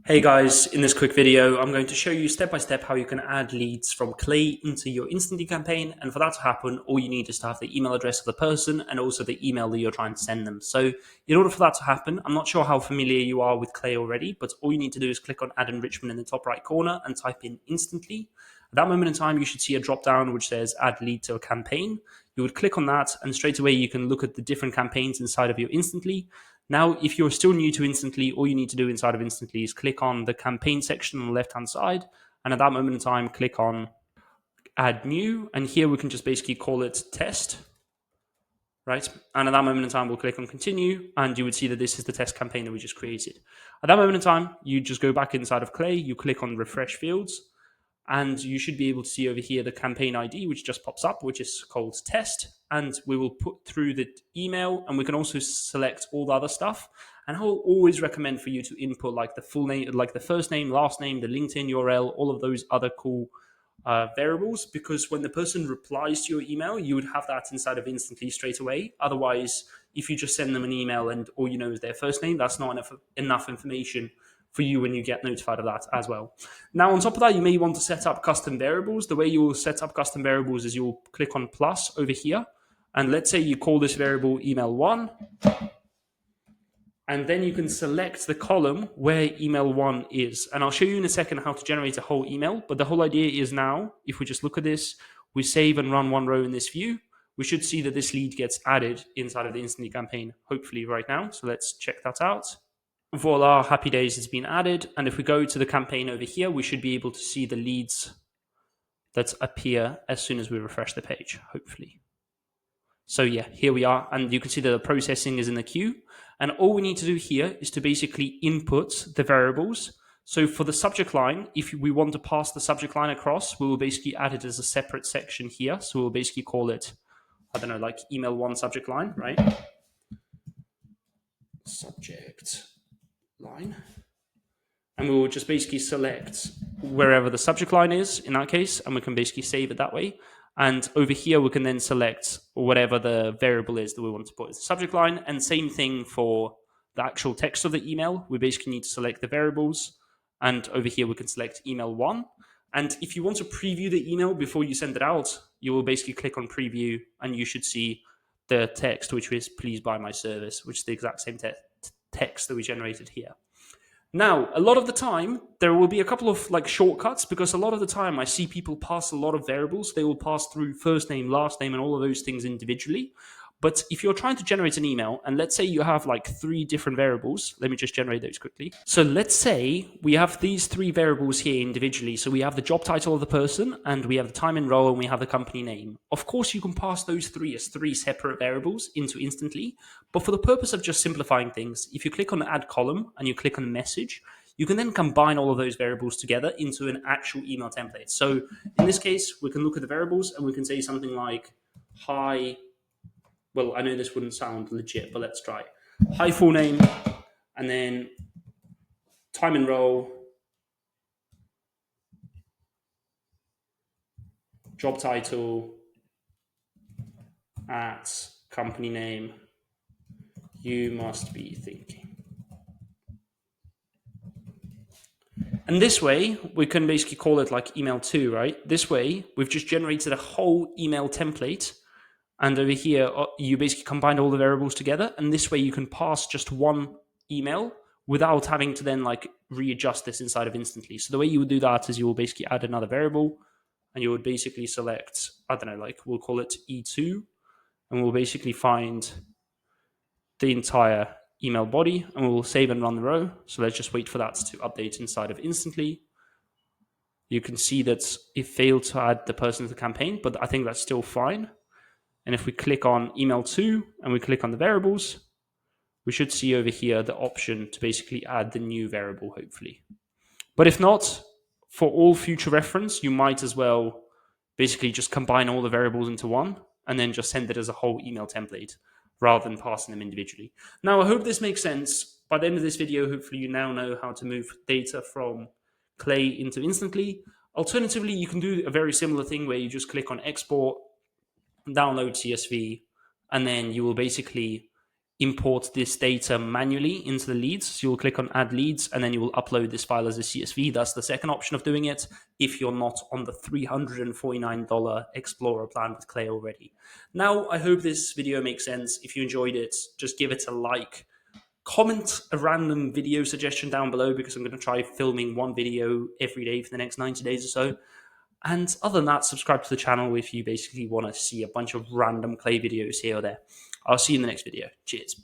Hey guys, in this quick video, I'm going to show you step by step how you can add leads from Clay into your Instantly campaign. And for that to happen, all you need is to have the email address of the person and also the email that you're trying to send them. So in order for that to happen, I'm not sure how familiar you are with Clay already, but all you need to do is click on add enrichment in the top right corner and type in Instantly. At that moment in time, you should see a drop down which says add lead to a campaign. You would click on that and straight away you can look at the different campaigns inside of your Instantly. Now, if you're still new to Instantly, all you need to do inside of Instantly is click on the campaign section on the left-hand side. And at that moment in time, click on add new. And here we can just basically call it test, right? And at that moment in time, we'll click on continue. And you would see that this is the test campaign that we just created. At that moment in time, you just go back inside of Clay, you click on refresh fields, and you should be able to see over here the campaign ID, which just pops up, which is called test. And we will put through the email, and we can also select all the other stuff. And I will always recommend for you to input like the full name, like the first name, last name, the LinkedIn URL, all of those other cool variables, because when the person replies to your email, you would have that inside of Instantly straight away. Otherwise, if you just send them an email and all you know is their first name, that's not enough information for you when you get notified of that as well. Now, on top of that, you may want to set up custom variables. The way you will set up custom variables is you'll click on plus over here. And let's say you call this variable email1. And then you can select the column where email1 is. And I'll show you in a second how to generate a whole email. But the whole idea is now, if we just look at this, we save and run one row in this view, we should see that this lead gets added inside of the Instantly campaign, hopefully right now. So let's check that out. Voila, happy days has been added. And if we go to the campaign over here, we should be able to see the leads that appear as soon as we refresh the page, hopefully. So yeah, here we are. And you can see that the processing is in the queue. And all we need to do here is to basically input the variables. So for the subject line, if we want to pass the subject line across, we will basically add it as a separate section here. So we'll basically call it, I don't know, like email1 subject line, right? Subject line. And we will just basically select wherever the subject line is in that case, and we can basically save it that way. And over here, we can then select whatever the variable is that we want to put as the subject line. And same thing for the actual text of the email. We basically need to select the variables. And over here, we can select email1. And if you want to preview the email before you send it out, you will basically click on preview, and you should see the text, which is please buy my service, which is the exact same text that we generated here. Now, a lot of the time, there will be a couple of like shortcuts, because a lot of the time I see people pass a lot of variables. They will pass through first name, last name, and all of those things individually. But if you're trying to generate an email, and let's say you have like 3 different variables, let me just generate those quickly. So let's say we have these 3 variables here individually. So we have the job title of the person, and we have the time and role, and we have the company name. Of course, you can pass those 3 as 3 separate variables into Instantly. But for the purpose of just simplifying things, if you click on the add column and you click on message, you can then combine all of those variables together into an actual email template. So in this case, we can look at the variables and we can say something like, hi. Well, I know this wouldn't sound legit, but let's try. Hi, full name, and then time and role, job title, at company name, you must be thinking. And this way, we can basically call it like email 2, right? This way, we've just generated a whole email template. And over here, you basically combine all the variables together. And this way you can pass just one email without having to then like readjust this inside of Instantly. So the way you would do that is you will basically add another variable, and you would basically select, I don't know, like we'll call it E2, and we'll basically find the entire email body, and we'll save and run the row. So let's just wait for that to update inside of Instantly. You can see that it failed to add the person to the campaign, but I think that's still fine. And if we click on email 2 and we click on the variables, we should see over here the option to basically add the new variable, hopefully. But if not, for all future reference, you might as well basically just combine all the variables into one and then just send it as a whole email template rather than passing them individually. Now, I hope this makes sense. By the end of this video, hopefully you now know how to move data from Clay into Instantly. Alternatively, you can do a very similar thing where you just click on export, download CSV, and then you will basically import this data manually into the leads. So you'll click on add leads and then you will upload this file as a CSV. That's the second option of doing it if you're not on the $349 Explorer plan with Clay already. Now, I hope this video makes sense. If you enjoyed it, just give it a like. Comment a random video suggestion down below because I'm going to try filming one video every day for the next 90 days or so. And other than that, subscribe to the channel if you basically want to see a bunch of random Clay videos here or there. I'll see you in the next video. Cheers.